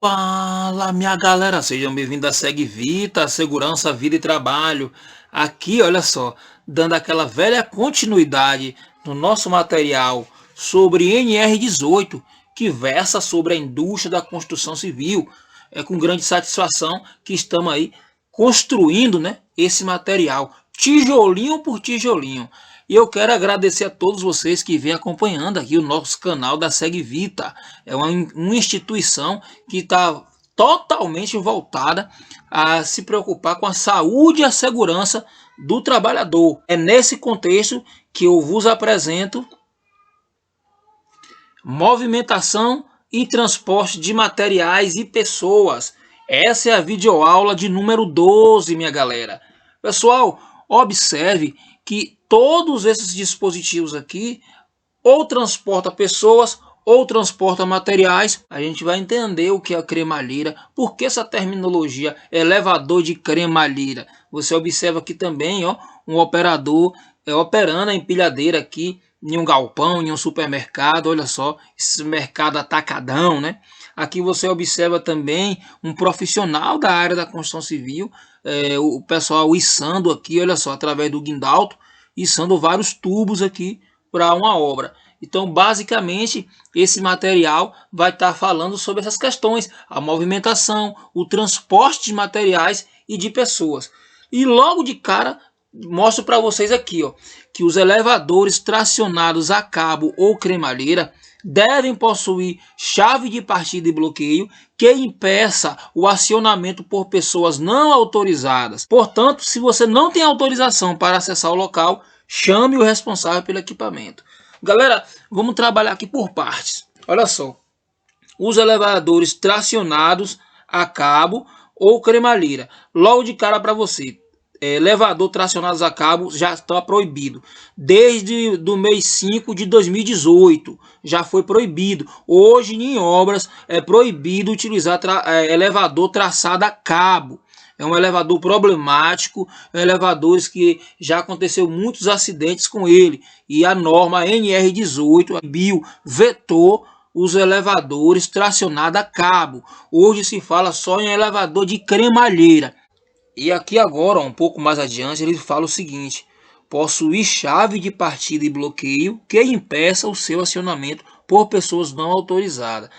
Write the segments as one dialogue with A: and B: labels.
A: Fala, minha galera, sejam bem-vindos à Segue Vita, Segurança, Vida e Trabalho. Aqui, olha só, dando aquela velha continuidade no nosso material sobre NR18, que versa sobre a indústria da construção civil. É com grande satisfação que estamos aí construindo, né, esse material, tijolinho por tijolinho. E eu quero agradecer a todos vocês que vêm acompanhando aqui o nosso canal da Segue Vita. É uma instituição que está totalmente voltada a se preocupar com a saúde e a segurança do trabalhador. É nesse contexto que eu vos apresento movimentação e transporte de materiais e pessoas. Essa é a videoaula de número 12, minha galera. Pessoal, observe que todos esses dispositivos aqui ou transporta pessoas ou transporta materiais. A gente vai entender o que é a cremalheira, por que essa terminologia elevador de cremalheira. Você observa aqui também, ó, um operador operando a empilhadeira aqui em um galpão, em um supermercado. Olha só, esse mercado atacadão, né? Aqui você observa também um profissional da área da construção civil, o pessoal içando aqui, olha só, através do guindalto, içando vários tubos aqui para uma obra. Então, basicamente, esse material vai estar falando sobre essas questões, a movimentação, o transporte de materiais e de pessoas. E logo de cara, mostro para vocês aqui, ó, que os elevadores tracionados a cabo ou cremalheira devem possuir chave de partida e bloqueio que impeça o acionamento por pessoas não autorizadas. Portanto, se você não tem autorização para acessar o local, chame o responsável pelo equipamento. Galera, vamos trabalhar aqui por partes. Olha só, os elevadores tracionados a cabo ou cremalheira. Logo de cara para você, elevador tracionados a cabo já está proibido. Desde do mês 5 de 2018 já foi proibido. Hoje em obras é proibido utilizar elevador traçado a cabo. É um elevador problemático, elevadores que já aconteceu muitos acidentes com ele. E a norma NR18 vetou os elevadores tracionados a cabo. Hoje se fala só em elevador de cremalheira. E aqui agora, um pouco mais adiante, ele fala o seguinte: possuir chave de partida e bloqueio que impeça o seu acionamento por pessoas não autorizadas.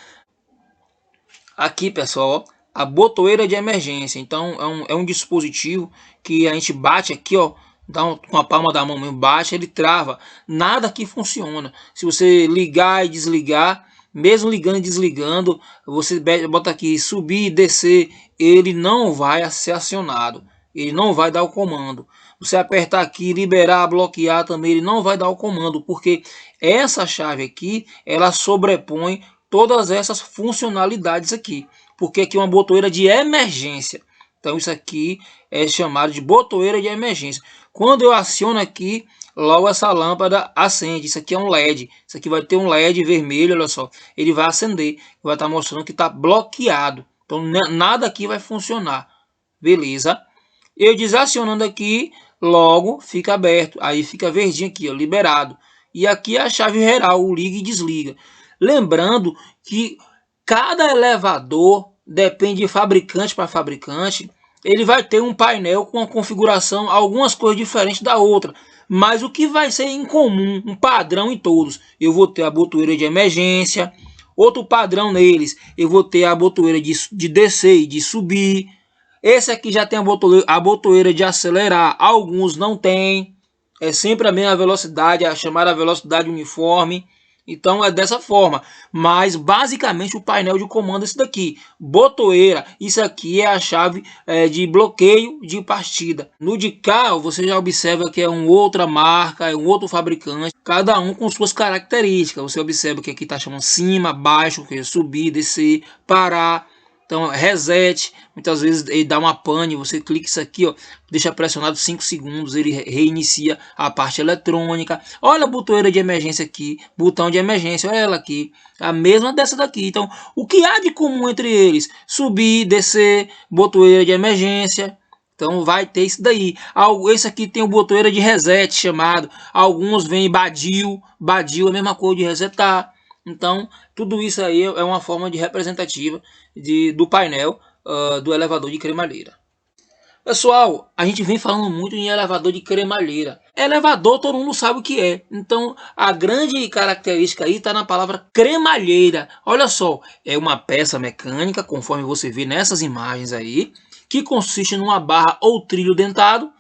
A: Aqui, pessoal, ó, a botoeira de emergência. Então, é um dispositivo que a gente bate aqui, ó, com a palma da mão mesmo, bate, ele trava. Nada aqui funciona. Se você ligar e desligar, mesmo ligando e desligando, você bota aqui subir e descer, ele não vai ser acionado. Ele não vai dar o comando. Você apertar aqui, liberar, bloquear também, ele não vai dar o comando, porque essa chave aqui, ela sobrepõe todas essas funcionalidades aqui, porque aqui é uma botoeira de emergência. Então isso aqui é chamado de botoeira de emergência. Quando eu aciono aqui, logo essa lâmpada acende. Isso aqui é um LED. Isso aqui vai ter um LED vermelho, olha só. Ele vai acender, vai estar mostrando que está bloqueado. Então nada aqui vai funcionar. Beleza? Eu desacionando aqui, logo fica aberto. Aí fica verdinho aqui, ó, liberado. E aqui é a chave geral, o liga e desliga. Lembrando que cada elevador depende de fabricante para fabricante. Ele vai ter um painel com uma configuração, algumas coisas diferentes da outra. Mas o que vai ser em comum, um padrão em todos? Eu vou ter a botoeira de emergência. Outro padrão neles, eu vou ter a botoeira de descer e de subir. Esse aqui já tem a botoeira de acelerar. Alguns não tem. É sempre a mesma velocidade, a chamada velocidade uniforme. Então é dessa forma, mas basicamente o painel de comando é esse daqui, botoeira. Isso aqui é a chave de bloqueio de partida. No de cá você já observa que é uma outra marca, é um outro fabricante, cada um com suas características. Você observa que aqui está chamando cima, baixo, que é subir, descer, parar. Então, reset, muitas vezes ele dá uma pane, você clica isso aqui, ó, deixa pressionado 5 segundos, ele reinicia a parte eletrônica. Olha a botoeira de emergência aqui, botão de emergência, olha ela aqui, a mesma dessa daqui. Então, o que há de comum entre eles? Subir, descer, botoeira de emergência. Então vai ter isso daí. Esse aqui tem o botoeira de reset chamado. Alguns vêm Badil, Badil é a mesma coisa de resetar. Então, tudo isso aí é uma forma de representativa do painel do elevador de cremalheira. Pessoal, a gente vem falando muito em elevador de cremalheira. Elevador todo mundo sabe o que é. Então, a grande característica aí está na palavra cremalheira. Olha só, é uma peça mecânica, conforme você vê nessas imagens aí, que consiste numa barra ou trilho dentado,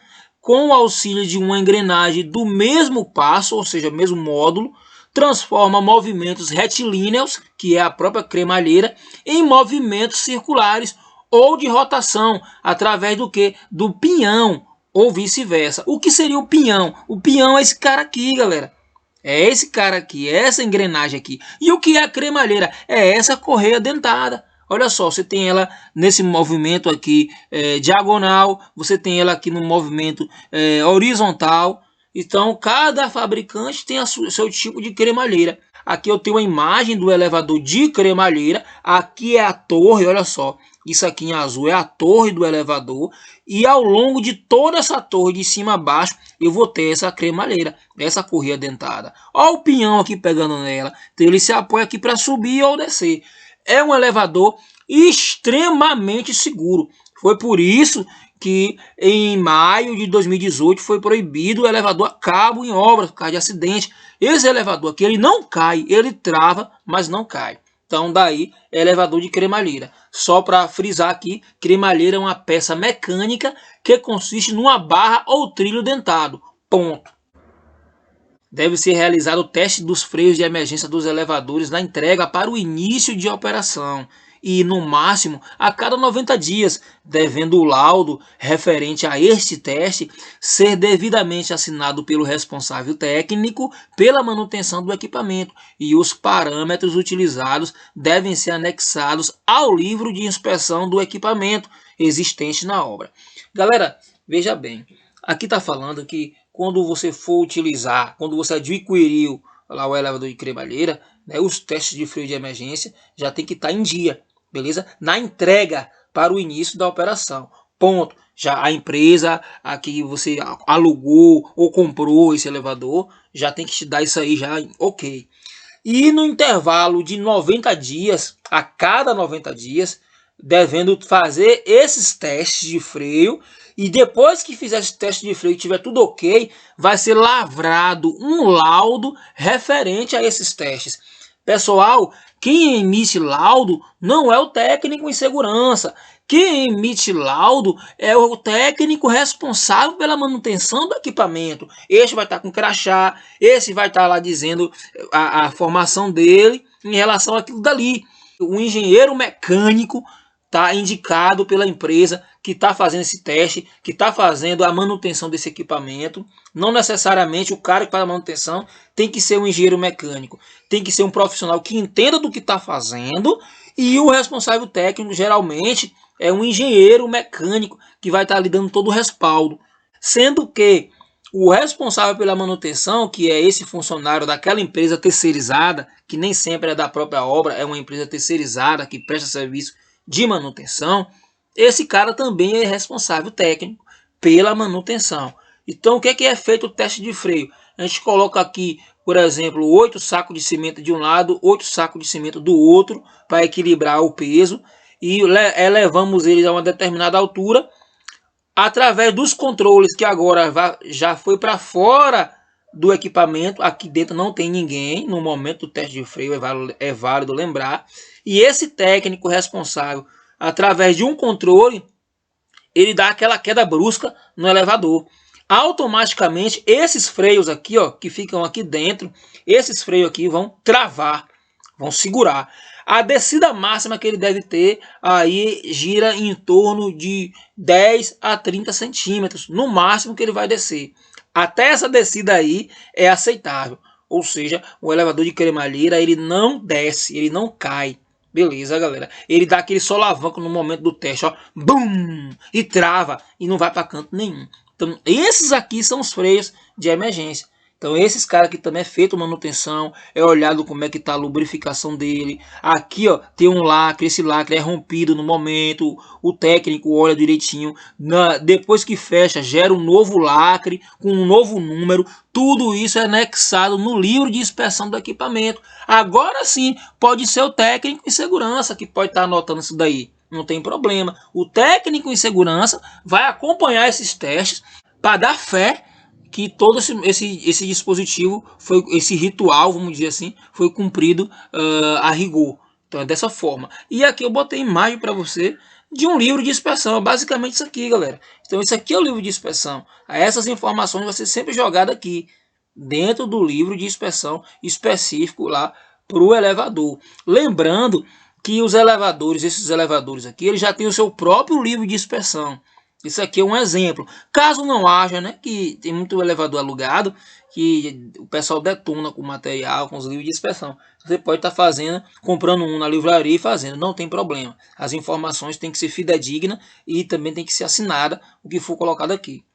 A: com o auxílio de uma engrenagem do mesmo passo, ou seja, mesmo módulo, transforma movimentos retilíneos, que é a própria cremalheira, em movimentos circulares ou de rotação, através do que? Do pinhão, ou vice-versa. O que seria o pinhão? O pinhão é esse cara aqui, galera. É esse cara aqui, é essa engrenagem aqui. E o que é a cremalheira? É essa correia dentada. Olha só, você tem ela nesse movimento aqui diagonal, você tem ela aqui no movimento horizontal. Então, cada fabricante tem seu tipo de cremalheira. Aqui eu tenho a imagem do elevador de cremalheira. Aqui é a torre, olha só. Isso aqui em azul é a torre do elevador. E ao longo de toda essa torre, de cima a baixo, eu vou ter essa cremalheira, essa correia dentada. Olha o pinhão aqui pegando nela. Então ele se apoia aqui para subir ou descer. É um elevador extremamente seguro. Foi por isso que em maio de 2018 foi proibido o elevador a cabo em obras por causa de acidente. Esse elevador aqui ele não cai, ele trava, mas não cai. Então daí é elevador de cremalheira. Só para frisar aqui, cremalheira é uma peça mecânica que consiste numa barra ou trilho dentado. Ponto. Deve ser realizado o teste dos freios de emergência dos elevadores na entrega para o início de operação e, no máximo, a cada 90 dias, devendo o laudo referente a este teste ser devidamente assinado pelo responsável técnico pela manutenção do equipamento e os parâmetros utilizados devem ser anexados ao livro de inspeção do equipamento existente na obra. Galera, veja bem, aqui está falando que quando você for utilizar, quando você adquiriu lá o elevador de cremalheira, né, os testes de freio de emergência já tem que estar em dia, beleza? Na entrega para o início da operação. Ponto. Já a empresa a que você alugou ou comprou esse elevador já tem que te dar isso aí já, ok. E no intervalo de 90 dias, a cada 90 dias, devendo fazer esses testes de freio. E depois que fizer esse teste de freio e tiver tudo ok, vai ser lavrado um laudo referente a esses testes. Pessoal, quem emite laudo não é o técnico em segurança. Quem emite laudo é o técnico responsável pela manutenção do equipamento. Este vai estar com crachá, esse vai estar lá dizendo a formação dele em relação àquilo dali. O engenheiro mecânico está indicado pela empresa que está fazendo esse teste, que está fazendo a manutenção desse equipamento. Não necessariamente o cara que faz a manutenção tem que ser um engenheiro mecânico. Tem que ser um profissional que entenda do que está fazendo. E o responsável técnico geralmente é um engenheiro mecânico que vai estar lhe dando todo o respaldo. Sendo que o responsável pela manutenção, que é esse funcionário daquela empresa terceirizada, que nem sempre é da própria obra, é uma empresa terceirizada que presta serviço de manutenção, esse cara também é responsável técnico pela manutenção. Então, o que é feito o teste de freio? A gente coloca aqui, por exemplo, 8 sacos de cimento de um lado, 8 sacos de cimento do outro, para equilibrar o peso, e elevamos eles a uma determinada altura, através dos controles que agora já foi para fora do equipamento. Aqui dentro não tem ninguém no momento do teste de freio, é válido lembrar. E esse técnico responsável, através de um controle, ele dá aquela queda brusca no elevador. Automaticamente, esses freios aqui, ó, que ficam aqui dentro, esses freios aqui vão travar, vão segurar. A descida máxima que ele deve ter aí gira em torno de 10 a 30 centímetros, no máximo que ele vai descer. Até essa descida aí é aceitável. Ou seja, o elevador de cremalheira ele não desce, ele não cai. Beleza, galera? Ele dá aquele solavanco no momento do teste, ó, bum, e trava e não vai para canto nenhum. Então, esses aqui são os freios de emergência. Então esses caras aqui também é feito manutenção, é olhado como é que está a lubrificação dele. Aqui ó, tem um lacre, esse lacre é rompido no momento, o técnico olha direitinho, depois que fecha gera um novo lacre com um novo número. Tudo isso é anexado no livro de inspeção do equipamento. Agora sim, pode ser o técnico em segurança que pode estar anotando isso daí. Não tem problema. O técnico em segurança vai acompanhar esses testes para dar fé que todo esse dispositivo, esse ritual, vamos dizer assim, foi cumprido a rigor. Então é dessa forma. E aqui eu botei imagem para você de um livro de inspeção. É basicamente isso aqui, galera. Então isso aqui é o livro de inspeção. Essas informações vão ser sempre jogadas aqui, dentro do livro de inspeção específico lá para o elevador. Lembrando que os elevadores, esses elevadores aqui, eles já têm o seu próprio livro de inspeção. Isso aqui é um exemplo. Caso não haja, né, que tem muito elevador alugado, que o pessoal detona com material, com os livros de inspeção. Você pode estar fazendo, comprando um na livraria e fazendo, não tem problema. As informações têm que ser fidedignas e também tem que ser assinada o que for colocado aqui.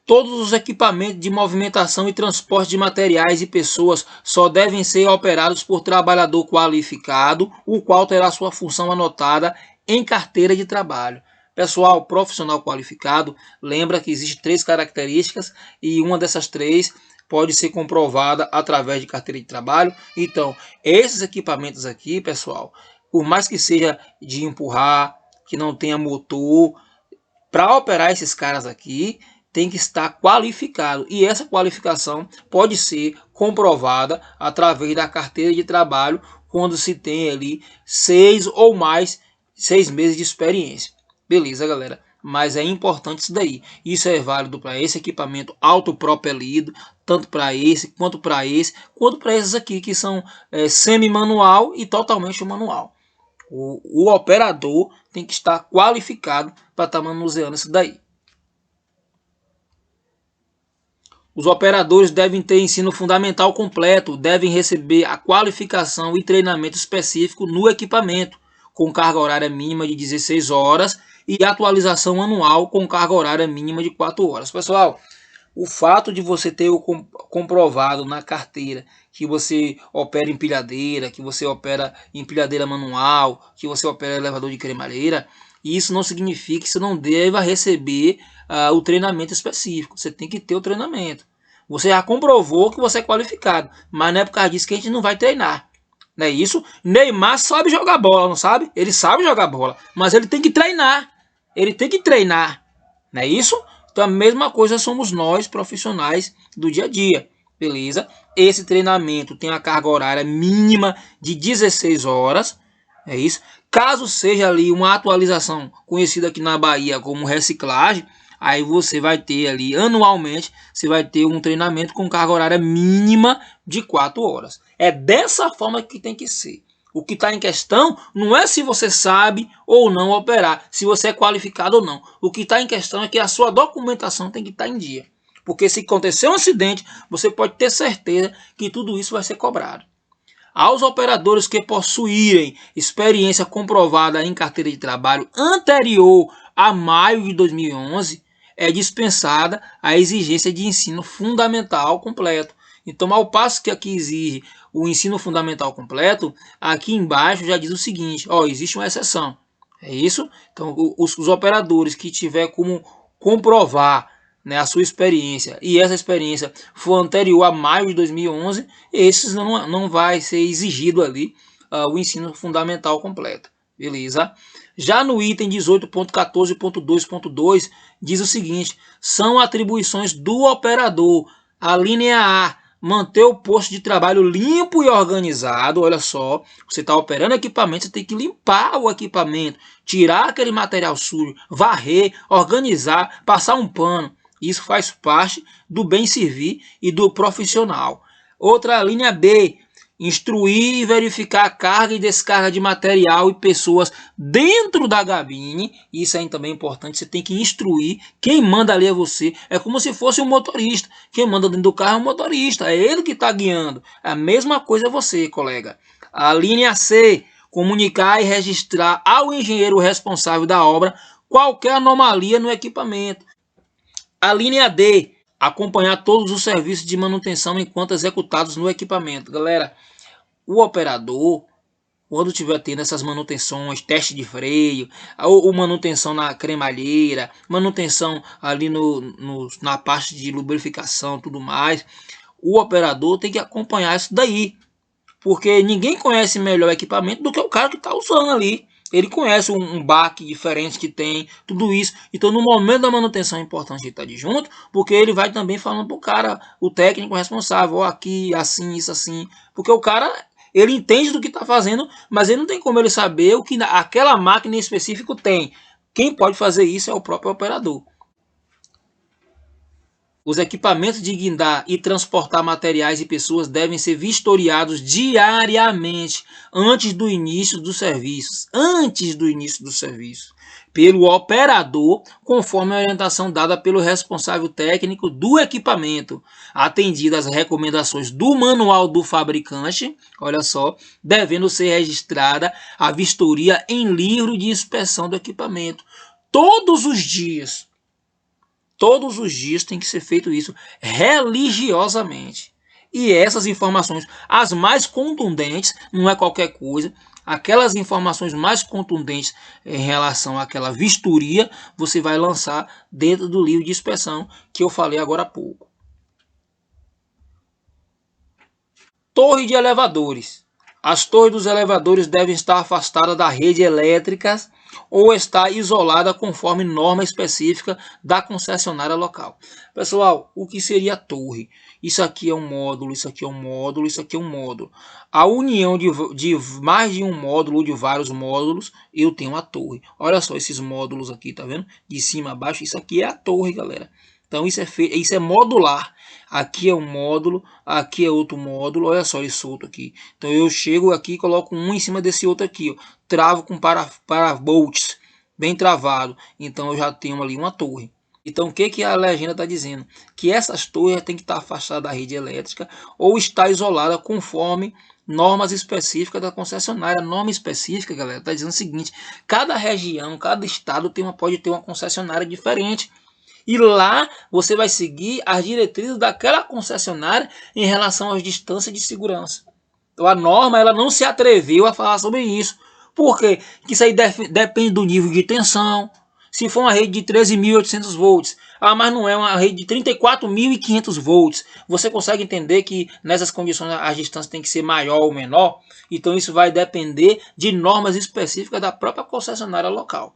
A: Todos os equipamentos de movimentação e transporte de materiais e pessoas só devem ser operados por trabalhador qualificado, o qual terá sua função anotada em carteira de trabalho. Pessoal, profissional qualificado, lembra que existem 3 características e uma dessas 3 pode ser comprovada através de carteira de trabalho. Então, esses equipamentos aqui, pessoal, por mais que seja de empurrar, que não tenha motor, para operar esses caras aqui, tem que estar qualificado. E essa qualificação pode ser comprovada através da carteira de trabalho, quando se tem ali 6 ou mais 6 meses de experiência. Beleza, galera? Mas é importante isso daí. Isso é válido para esse equipamento autopropelido, tanto para esse, quanto para esses aqui que são semi-manual e totalmente manual. O operador tem que estar qualificado para estar manuseando isso daí. Os operadores devem ter ensino fundamental completo, devem receber a qualificação e treinamento específico no equipamento, com carga horária mínima de 16 horas e atualização anual com carga horária mínima de 4 horas. Pessoal, o fato de você ter comprovado na carteira que você opera empilhadeira, que você opera empilhadeira manual, que você opera elevador de cremalheira, isso não significa que você não deva receber o treinamento específico. Você tem que ter o treinamento. Você já comprovou que você é qualificado, mas não é por causa disso que a gente não vai treinar. Não é isso? Neymar sabe jogar bola, não sabe? Ele sabe jogar bola, mas ele tem que treinar. Ele tem que treinar. Não é isso? Então a mesma coisa somos nós, profissionais do dia a dia. Beleza? Esse treinamento tem a carga horária mínima de 16 horas. É isso? Caso seja ali uma atualização conhecida aqui na Bahia como reciclagem, aí você vai ter ali anualmente, você vai ter um treinamento com carga horária mínima de 4 horas. É dessa forma que tem que ser. O que está em questão não é se você sabe ou não operar, se você é qualificado ou não. O que está em questão é que a sua documentação tem que estar em dia. Porque se acontecer um acidente, você pode ter certeza que tudo isso vai ser cobrado. Aos operadores que possuírem experiência comprovada em carteira de trabalho anterior a maio de 2011, é dispensada a exigência de ensino fundamental completo. Então, ao passo que aqui exige o ensino fundamental completo, aqui embaixo já diz o seguinte, ó, existe uma exceção. É isso? Então, os operadores que tiver como comprovar, né, a sua experiência e essa experiência for anterior a maio de 2011, esses não vai ser exigido ali o ensino fundamental completo. Beleza? Já no item 18.14.2.2 diz o seguinte, são atribuições do operador. A linha A, manter o posto de trabalho limpo e organizado. Olha só, você está operando equipamento, você tem que limpar o equipamento, tirar aquele material sujo, varrer, organizar, passar um pano. Isso faz parte do bem servir e do profissional. Outra linha B, instruir e verificar a carga e descarga de material e pessoas dentro da cabine. Isso aí também é importante, você tem que instruir. Quem manda ali é você, é como se fosse um motorista. Quem manda dentro do carro é o motorista, é ele que está guiando. A mesma coisa é você, colega. A linha C, comunicar e registrar ao engenheiro responsável da obra qualquer anomalia no equipamento. A linha D, Acompanhar todos os serviços de manutenção enquanto executados no equipamento. Galera, o operador, quando tiver tendo essas manutenções, teste de freio, ou manutenção na cremalheira, manutenção ali na parte de lubrificação, tudo mais, o operador tem que acompanhar isso daí, porque ninguém conhece melhor o equipamento do que o cara que está usando ali. Ele conhece um baque diferente que tem, tudo isso. Então, no momento da manutenção é importante ele estar de junto, porque ele vai também falando para o cara, o técnico responsável, ó, aqui, assim, isso, assim. Porque o cara, ele entende do que está fazendo, mas ele não tem como ele saber o que aquela máquina em específico tem. Quem pode fazer isso é o próprio operador. Os equipamentos de guindar e transportar materiais e pessoas devem ser vistoriados diariamente antes do início dos serviços. Pelo operador, conforme a orientação dada pelo responsável técnico do equipamento, atendidas as recomendações do manual do fabricante, olha só, devendo ser registrada a vistoria em livro de inspeção do equipamento. Todos os dias tem que ser feito isso religiosamente. E essas informações, as mais contundentes, não é qualquer coisa, aquelas informações mais contundentes em relação àquela vistoria, você vai lançar dentro do livro de inspeção que eu falei agora há pouco. Torre de elevadores. As torres dos elevadores devem estar afastadas da rede elétrica ou estar isolada conforme norma específica da concessionária local. Pessoal, o que seria a torre? Isso aqui é um módulo, isso aqui é um módulo, isso aqui é um módulo. A união de mais de um módulo ou de vários módulos, eu tenho a torre. Olha só esses módulos aqui, tá vendo? De cima a baixo, isso aqui é a torre, galera. Então isso é modular. Aqui é um módulo, aqui é outro módulo. Olha só ele solto aqui. Então eu chego aqui e coloco um em cima desse outro aqui, ó. Travo com parabolts bem travado. Então eu já tenho ali uma torre. Então o que a legenda está dizendo? Que essas torres têm que estar afastadas da rede elétrica ou estar isolada conforme normas específicas da concessionária. Norma específica, galera, está dizendo o seguinte: cada região, cada estado pode ter uma concessionária diferente. E lá você vai seguir as diretrizes daquela concessionária em relação às distâncias de segurança. Então a norma ela não se atreveu a falar sobre isso. Por quê? Porque isso aí depende do nível de tensão. Se for uma rede de 13.800 volts, mas não é uma rede de 34.500 volts, você consegue entender que nessas condições as distâncias tem que ser maior ou menor? Então isso vai depender de normas específicas da própria concessionária local.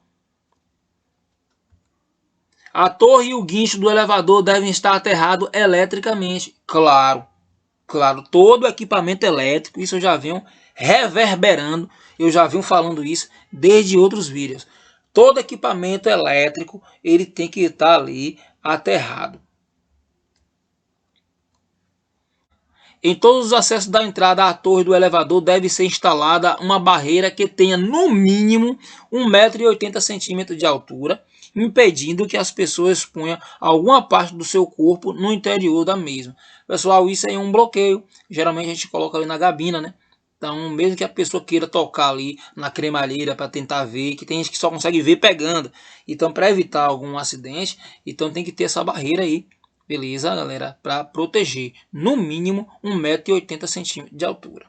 A: A torre e o guincho do elevador devem estar aterrados eletricamente. Claro, todo equipamento elétrico, isso eu já venho reverberando, eu já venho falando isso desde outros vídeos. Todo equipamento elétrico, ele tem que estar ali aterrado. Em todos os acessos da entrada à torre do elevador deve ser instalada uma barreira que tenha no mínimo 1,80 m de altura, impedindo que as pessoas exponham alguma parte do seu corpo no interior da mesma. Pessoal, isso aí é um bloqueio. Geralmente a gente coloca ali na gabina, né? Então, mesmo que a pessoa queira tocar ali na cremalheira para tentar ver, que tem gente que só consegue ver pegando. Então, para evitar algum acidente, então tem que ter essa barreira aí. Beleza, galera? Para proteger no mínimo 1,80 m de altura.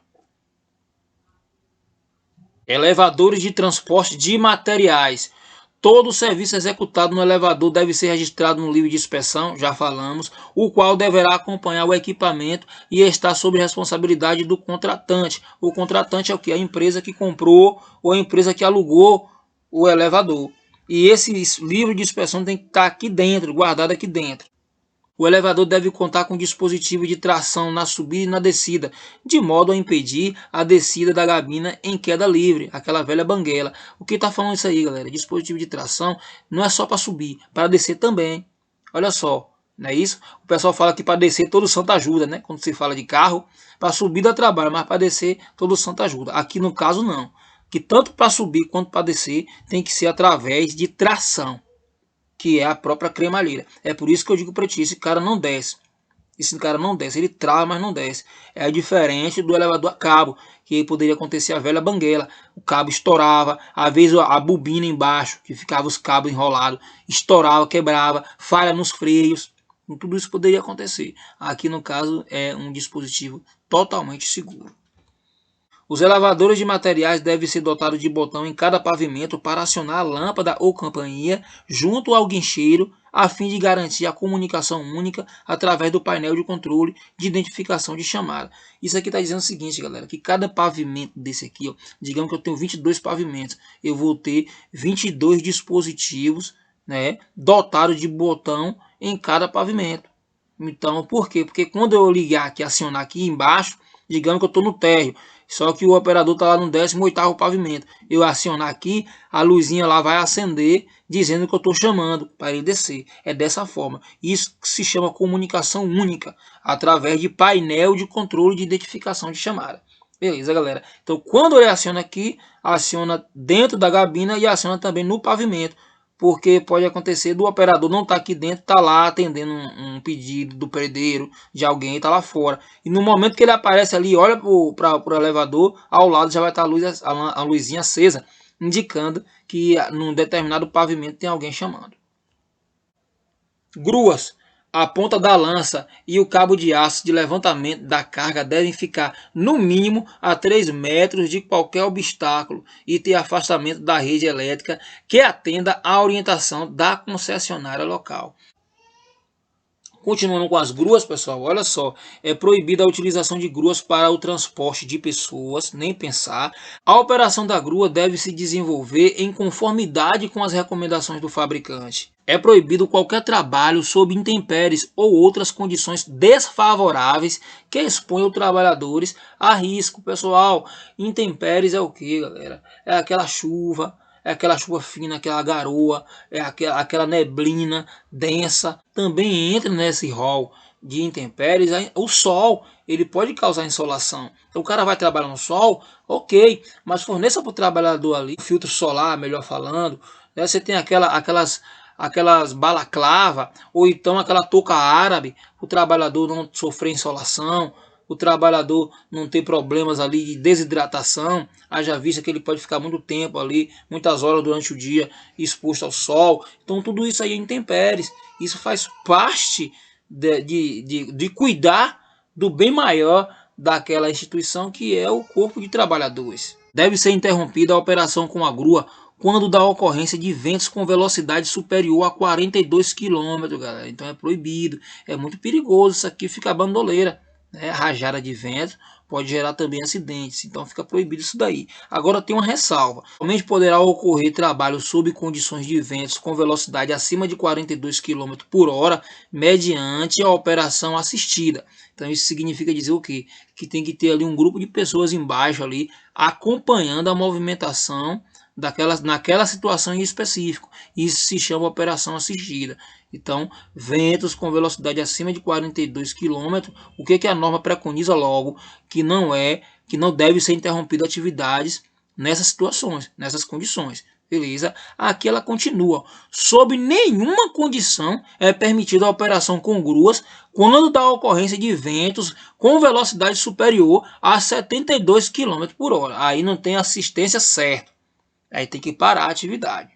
A: Elevadores de transporte de materiais. Todo serviço executado no elevador deve ser registrado no livro de inspeção, já falamos, o qual deverá acompanhar o equipamento e estar sob responsabilidade do contratante. O contratante é o que? A empresa que comprou ou a empresa que alugou o elevador. E esse livro de inspeção tem que estar aqui dentro, guardado aqui dentro. O elevador deve contar com dispositivo de tração na subida e na descida, de modo a impedir a descida da gabina em queda livre, aquela velha banguela. O que está falando isso aí, galera? Dispositivo de tração não é só para subir, para descer também. Olha só, não é isso? O pessoal fala que para descer todo santo ajuda, né? Quando se fala de carro, para subir dá trabalho, mas para descer todo santo ajuda. Aqui no caso não, que tanto para subir quanto para descer tem que ser através de tração, que é a própria cremalheira. É por isso que eu digo para ti, esse cara não desce. Esse cara não desce, ele trava, mas não desce. É diferente do elevador a cabo, que poderia acontecer a velha banguela. O cabo estourava, às vezes a bobina embaixo, que ficava os cabos enrolados, estourava, quebrava, falha nos freios. Tudo isso poderia acontecer. Aqui no caso é um dispositivo totalmente seguro. Os elevadores de materiais devem ser dotados de botão em cada pavimento para acionar a lâmpada ou campainha junto ao guincheiro, a fim de garantir a comunicação única através do painel de controle de identificação de chamada. Isso aqui está dizendo o seguinte, galera, que cada pavimento desse aqui, ó, digamos que eu tenho 22 pavimentos, eu vou ter 22 dispositivos, né, dotados de botão em cada pavimento. Então, por quê? Porque quando eu ligar aqui, acionar aqui embaixo, digamos que eu estou no térreo, só que o operador está lá no 18º pavimento. Eu acionar aqui, a luzinha lá vai acender, dizendo que eu estou chamando para ele descer. É dessa forma. Isso se chama comunicação única, através de painel de controle de identificação de chamada. Beleza, galera? Então, quando ele aciona aqui, aciona dentro da gabina e aciona também no pavimento. Porque pode acontecer do operador não estar aqui dentro, tá lá atendendo um pedido do predeiro, de alguém, tá lá fora. E no momento que ele aparece ali, olha para o elevador, ao lado já vai estar a luzinha acesa, indicando que num determinado pavimento tem alguém chamando. Gruas. A ponta da lança e o cabo de aço de levantamento da carga devem ficar no mínimo a 3 metros de qualquer obstáculo e ter afastamento da rede elétrica que atenda à orientação da concessionária local. Continuando com as gruas, pessoal, olha só, é proibida a utilização de gruas para o transporte de pessoas, nem pensar. A operação da grua deve se desenvolver em conformidade com as recomendações do fabricante. É proibido qualquer trabalho sob intempéries ou outras condições desfavoráveis que exponham os trabalhadores a risco. Pessoal, intempéries é o que, galera? É aquela chuva fina, aquela garoa, é aquela neblina densa, também entra nesse rol de intempéries. O sol, ele pode causar insolação. Então o cara vai trabalhar no sol, ok, mas forneça para o trabalhador ali filtro solar, melhor falando, né? Você tem aquelas balaclava, ou então aquela touca árabe, o trabalhador não sofrer insolação, o trabalhador não ter problemas ali de desidratação, haja vista que ele pode ficar muito tempo ali, muitas horas durante o dia exposto ao sol. Então tudo isso aí é intempéries. Isso faz parte de cuidar do bem maior daquela instituição, que é o corpo de trabalhadores. Deve ser interrompida a operação com a grua quando da ocorrência de ventos com velocidade superior a 42 km, galera. Então é proibido, é muito perigoso isso aqui, fica bandoleira. Rajada de vento pode gerar também acidentes, então fica proibido isso daí. Agora tem uma ressalva: somente poderá ocorrer trabalho sob condições de ventos com velocidade acima de 42 km por hora, mediante a operação assistida. Então isso significa dizer o quê? Que tem que ter ali um grupo de pessoas embaixo ali acompanhando a movimentação naquela situação em específico. Isso se chama operação assistida. Então, ventos com velocidade acima de 42 km, o que a norma preconiza logo? Que não deve ser interrompida atividades nessas situações, nessas condições. Beleza? Aqui ela continua: sob nenhuma condição é permitida a operação com gruas quando da ocorrência de ventos com velocidade superior a 72 km por hora. Aí não tem assistência certa. Aí tem que parar a atividade.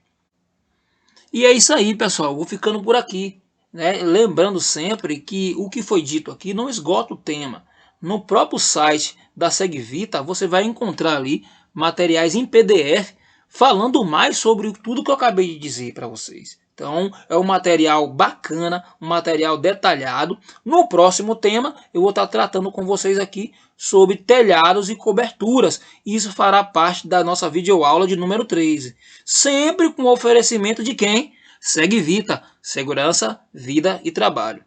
A: E é isso aí, pessoal. Vou ficando por aqui, né? Lembrando sempre que o que foi dito aqui não esgota o tema. No próprio site da Segvita você vai encontrar ali materiais em PDF falando mais sobre tudo que eu acabei de dizer para vocês. Então é um material bacana, um material detalhado. No próximo tema eu vou estar tratando com vocês aqui sobre telhados e coberturas. Isso fará parte da nossa videoaula de número 13. Sempre com oferecimento de quem? Segvita, segurança, vida e trabalho.